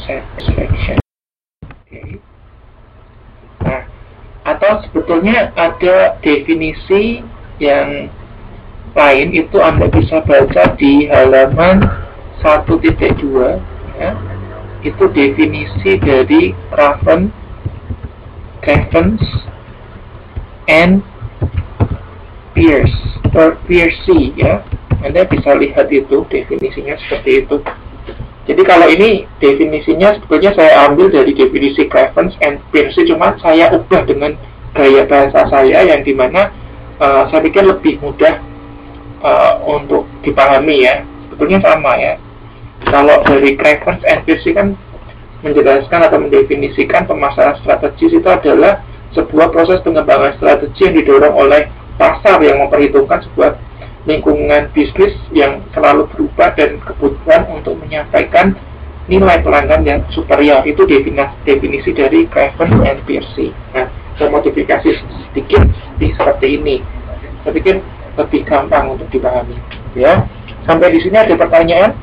satisfaction. Okay. Nah, atau sebetulnya ada definisi yang lain, itu Anda bisa baca di halaman 1.2 ya. Itu definisi dari Cravens and Pearce ya. Anda bisa lihat itu definisinya seperti itu. Jadi kalau ini definisinya sebetulnya saya ambil dari definisi Cravens and Pearce, cuma saya ubah dengan gaya bahasa saya yang dimana saya pikir lebih mudah untuk dipahami ya. Sebetulnya sama ya. Kalau dari Cravens and Pearce kan menjelaskan atau mendefinisikan pemasaran strategis itu adalah sebuah proses pengembangan strategi yang didorong oleh pasar yang memperhitungkan sebuah lingkungan bisnis yang selalu berubah dan kebutuhan untuk menyampaikan nilai pelanggan yang superior. Itu definisi dari Cravens and Pearce. Nah, saya modifikasi sedikit seperti ini. Saya pikir lebih gampang untuk dipahami. Ya, sampai di sini ada pertanyaan?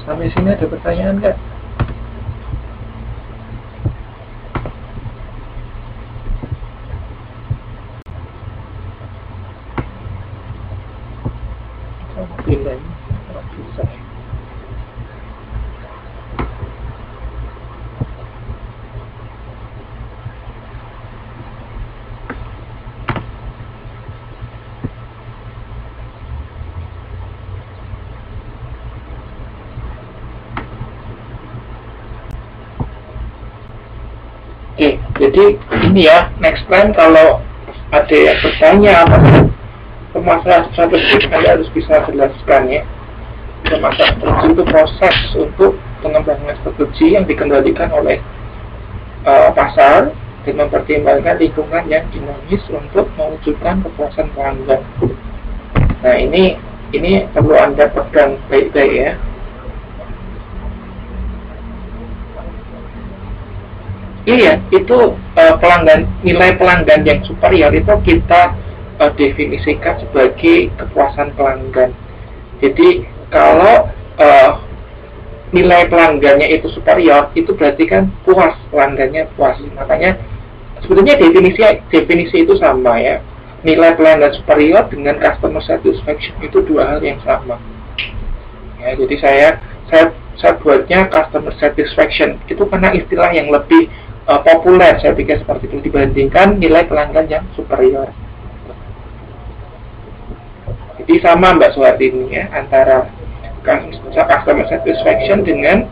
Sampai sini ada pertanyaan nggak? Pindah ini, bisa. Oke, jadi ini ya, next time kalau ada yang bertanya apa pemasaran strategis, Anda harus bisa jelaskan ya. Pemasaran strategi itu proses untuk pengembangan strategi yang dikendalikan oleh pasar dan mempertimbangkan lingkungan yang dinamis untuk mewujudkan kepuasan pelanggan. Nah, ini perlu Anda pegang baik-baik ya. Iya, itu nilai pelanggan yang superior itu kita definisikan sebagai kepuasan pelanggan. Jadi kalau nilai pelanggannya itu superior, itu berarti kan puas, pelanggannya puas. Makanya sebetulnya definisi itu sama ya. Nilai pelanggan superior dengan customer satisfaction itu dua hal yang sama. Ya, jadi saya buatnya customer satisfaction itu karena istilah yang lebih populer, saya pikir seperti itu, dibandingkan nilai pelanggan yang superior. Jadi sama Mbak Suhartini ya, antara customer satisfaction dengan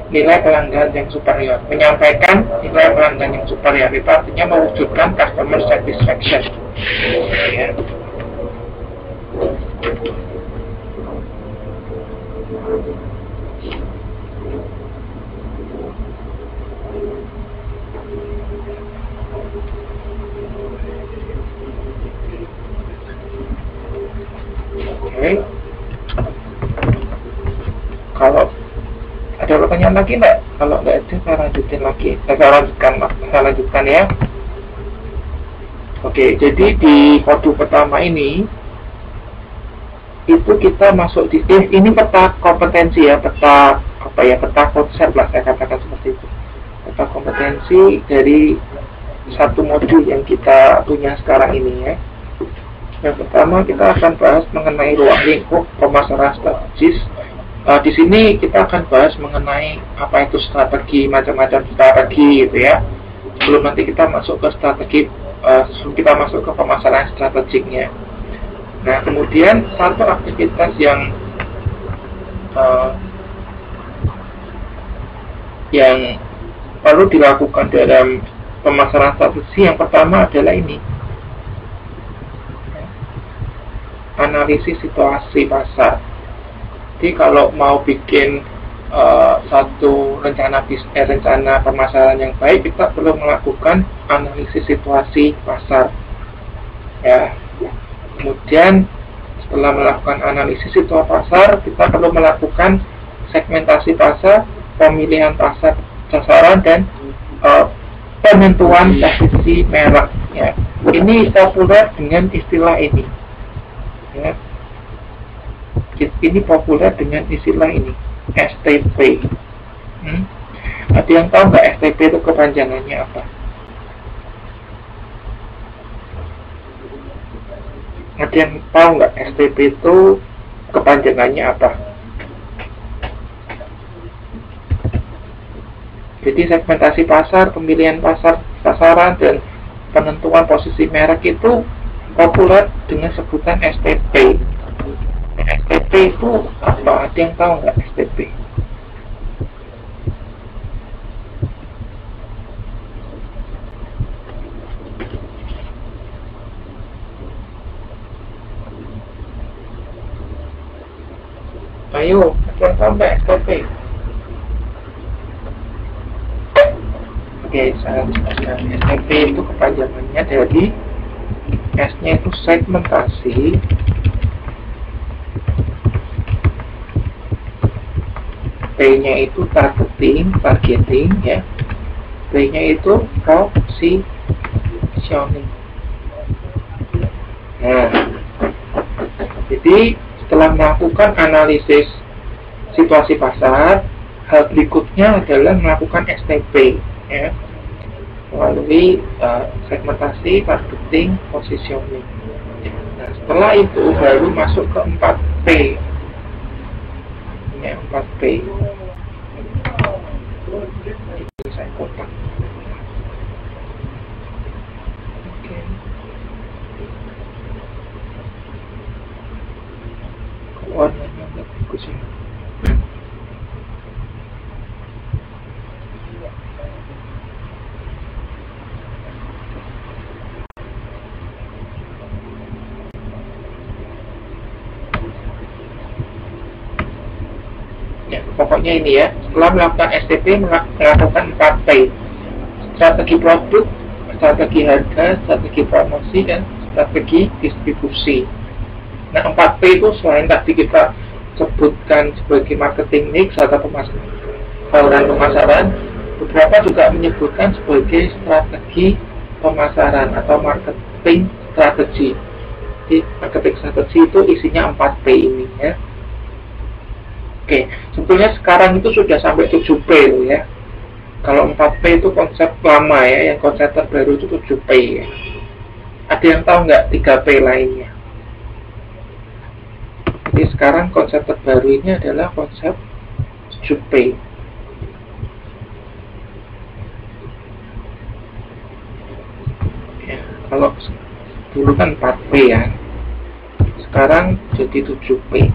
nilai pelanggan yang superior. Menyampaikan nilai pelanggan yang superior itu artinya mewujudkan customer satisfaction ya. Oke. Kalau ada pertanyaan lagi Mbak? Kalau nggak ada, saya lanjutin lagi. Saya lanjutkan ya. Oke, jadi di modul pertama ini itu kita masuk di ini peta kompetensi ya, peta konsep lah, saya katakan seperti itu. Peta kompetensi dari satu modul yang kita punya sekarang ini ya. Yang pertama kita akan bahas mengenai ruang lingkup pemasaran strategis. Di sini kita akan bahas mengenai apa itu strategi, macam-macam strategi gitu ya. Sebelum nanti kita masuk ke strategi, sebelum kita masuk ke pemasaran strategiknya. Nah, kemudian satu aktivitas yang perlu dilakukan dalam pemasaran strategi yang pertama adalah ini. Analisis situasi pasar. Jadi kalau mau bikin satu rencana pemasaran yang baik, kita perlu melakukan analisis situasi pasar. Ya. Kemudian setelah melakukan analisis situasi pasar, kita perlu melakukan segmentasi pasar, pemilihan pasar sasaran dan penentuan posisi merek ya. Ini populer dengan istilah ini ya. Ini populer dengan istilah ini, STP. Ada yang tahu nggak STP itu kepanjangannya apa? Ada yang tahu nggak STP itu kepanjangannya apa? Jadi segmentasi pasar, pemilihan pasar, sasaran, dan penentuan posisi merek itu populer dengan sebutan STP. STP itu apa? Ada yang tahu nggak STP? Ayo, ada yang tahu nggak STP? Oke, saya jelaskan. STP itu kepanjangannya dari S-nya itu segmentasi, T-nya itu targeting ya, P-nya itu positioning. Nah, jadi setelah melakukan analisis situasi pasar, hal berikutnya adalah melakukan STP ya, melalui segmentasi, targeting, positioning. Nah, setelah itu baru masuk ke 4P ya, 4P. Ini saya kotak. Oke. Warnanya nggak bagus ya. Pokoknya ini ya, setelah melakukan STP, melakukan 4P: strategi produk, strategi harga, strategi promosi, dan strategi distribusi. Nah, 4P itu selain tadi kita sebutkan sebagai marketing mix atau pemasaran, beberapa juga menyebutkan sebagai strategi pemasaran atau marketing strategi. Jadi marketing strategi itu isinya 4P ini ya. Oke, sebetulnya sekarang itu sudah sampai 7P loh ya. Kalau 4P itu konsep lama ya, yang konsep terbaru itu 7P ya. Ada yang tahu nggak 3P lainnya? Jadi sekarang konsep terbaru ini adalah konsep 7P. Ya, kalau dulu kan 4P ya, sekarang jadi 7P.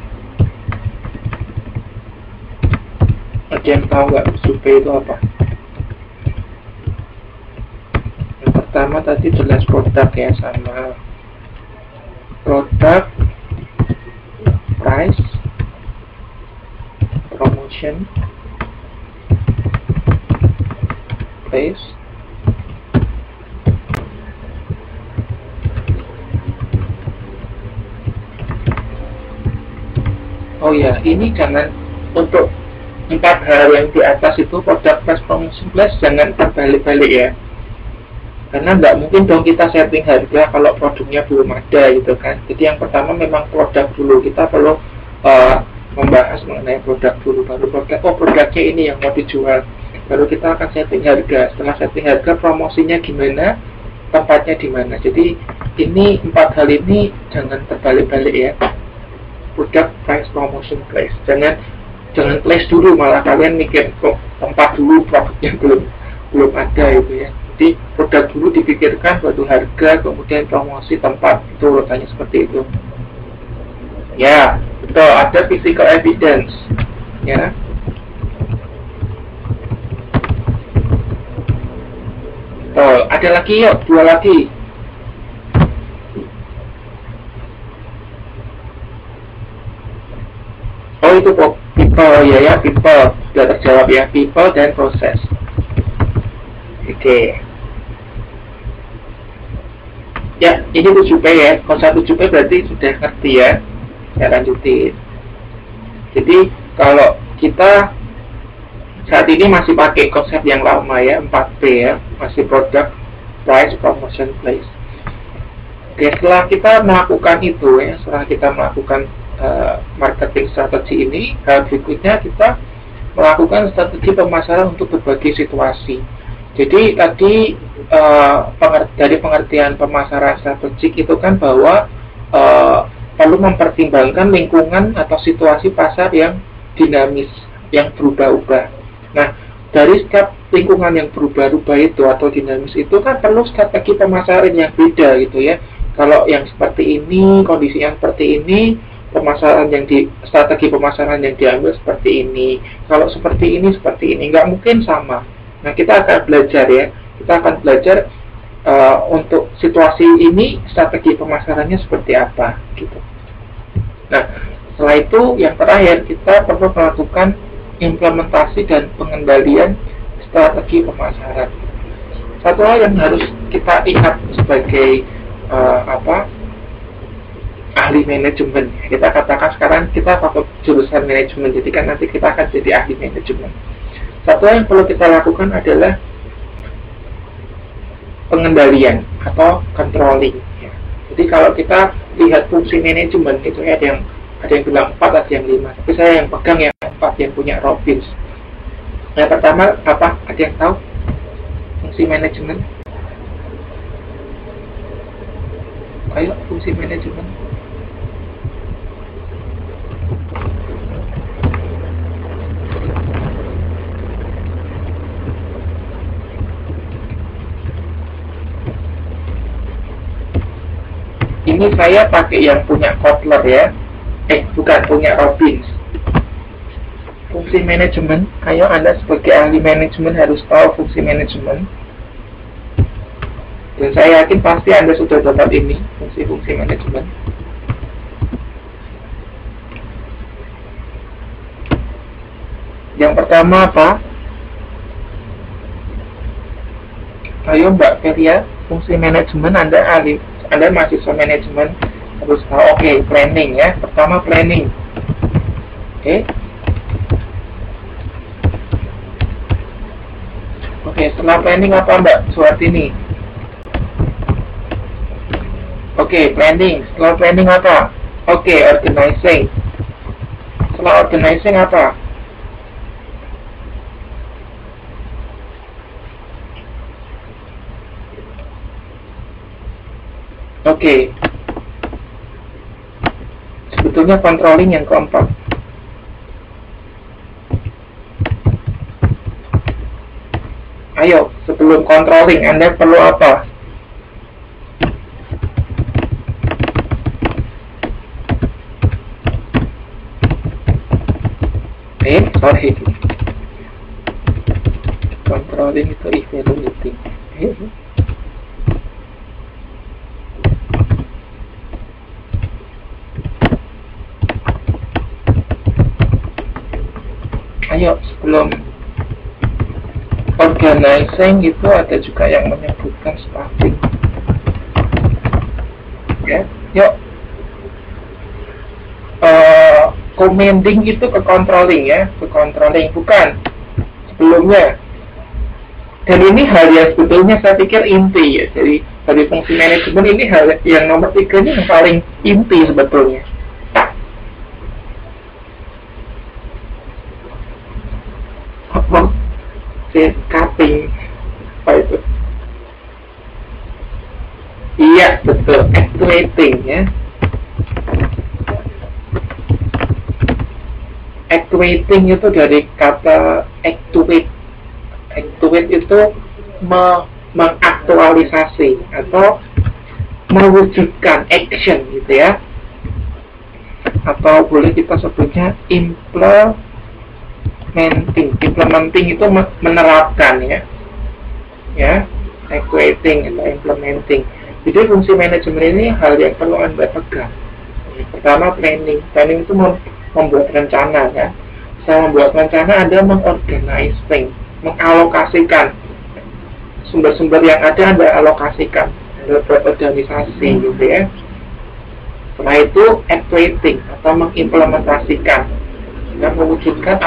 Ada yang tahu nggak 7P itu apa? Yang pertama tadi jelas produk ya, sama produk, price, promotion, place, oh ya, ini jangan, untuk 4 hal yang di atas itu, produk, price, promotion, place, jangan terbalik-balik ya, karena nggak mungkin dong kita setting harga kalau produknya belum ada gitu kan. Jadi yang pertama memang produk dulu, kita perlu membahas mengenai produk dulu, baru produk, oh produknya ini yang mau dijual, baru kita akan setting harga. Setelah setting harga, promosinya gimana, tempatnya di mana. Jadi ini 4 hal ini jangan terbalik-balik ya, produk, price, promotion, place. Jangan place dulu, malah kalian mikir kok tempat dulu, produknya belum ada itu ya. Jadi produk dulu dipikirkan, baru harga, kemudian promosi, tempat, itu urutannya seperti itu. Ya, betul, ada physical evidence ya. Betul, ada lagi yuk, 2 lagi. Oh itu people ya, people sudah terjawab ya, people dan proses. Oke. Ya, ini 7P ya, konsep 7P berarti sudah ngerti ya. Saya lanjutin. Jadi kalau kita saat ini masih pakai konsep yang lama ya, 4P ya, masih product, price, promotion, place. Oke, setelah kita melakukan itu ya, setelah kita melakukan marketing strategi ini, berikutnya kita melakukan strategi pemasaran untuk berbagai situasi. Jadi tadi dari pengertian pemasaran strategik itu kan bahwa perlu mempertimbangkan lingkungan atau situasi pasar yang dinamis, yang berubah-ubah. Nah, dari setiap lingkungan yang berubah-ubah itu atau dinamis itu kan perlu strategi pemasaran yang beda gitu ya. Kalau yang seperti ini, kondisinya seperti ini, strategi pemasaran yang diambil seperti ini. Kalau seperti ini, nggak mungkin sama. Nah, kita akan belajar ya. Kita akan belajar untuk situasi ini strategi pemasarannya seperti apa, gitu. Nah, setelah itu yang terakhir kita perlu melakukan implementasi dan pengendalian strategi pemasaran. Satu hal yang harus kita ingat sebagai ahli manajemen. Kita katakan sekarang kita pakai jurusan manajemen, jadi kan nanti kita akan jadi ahli manajemen. Satu hal yang perlu kita lakukan adalah pengendalian atau controlling. Ya. Jadi kalau kita lihat fungsi manajemen itu ada yang bilang 4, ada yang 5. Tapi saya yang pegang yang 4 yang punya Robbins. Yang pertama apa? Ada yang tahu fungsi manajemen? Ayo, fungsi manajemen. Ini saya pakai yang punya Kotler ya. Bukan punya Robbins. Fungsi manajemen. Ayo, Anda sebagai ahli manajemen harus tahu fungsi manajemen. Dan saya yakin pasti Anda sudah dapat ini, fungsi-fungsi manajemen. Yang pertama apa? Ayo Mbak Feria, fungsi manajemen Anda mahasiswa manajemen harus tahu. Oke, planning ya. Pertama planning. Oke, setelah planning apa Mbak Suwartini? Oke, planning. Setelah planning apa? Oke, organizing. Setelah organizing apa? Oke. Sebetulnya controlling yang keempat. Ayo, sebelum controlling Anda perlu apa? Sorry. Controlling itu evaluating. Ayo, sebelum organizing itu ada juga yang menyebutkan staffing. Ya, yuk. Commanding itu ke controlling ya, ke controlling bukan sebelumnya. Dan ini hal yang sebetulnya saya pikir inti ya. Jadi dari fungsi manajemen ini hal yang nomor 3 ini yang paling inti sebetulnya. Cutting apa itu? Iya betul, actuating ya. Actuating itu dari kata actuate. Actuate itu mengaktualisasi atau mewujudkan action gitu ya. Atau boleh kita sebutnya implementing. Implementing itu menerapkan ya. Ya, actuating atau implementing. Jadi fungsi manajemen ini hal yang perlu Anda pegang. Pertama planning. Planning itu membuat rencana ya. Saya membuat rencana, Anda mengorganising, mengalokasikan sumber-sumber yang ada Anda alokasikan, Anda buat organisasi gitu ya. Setelah itu actuating atau mengimplementasikan dan mewujudkan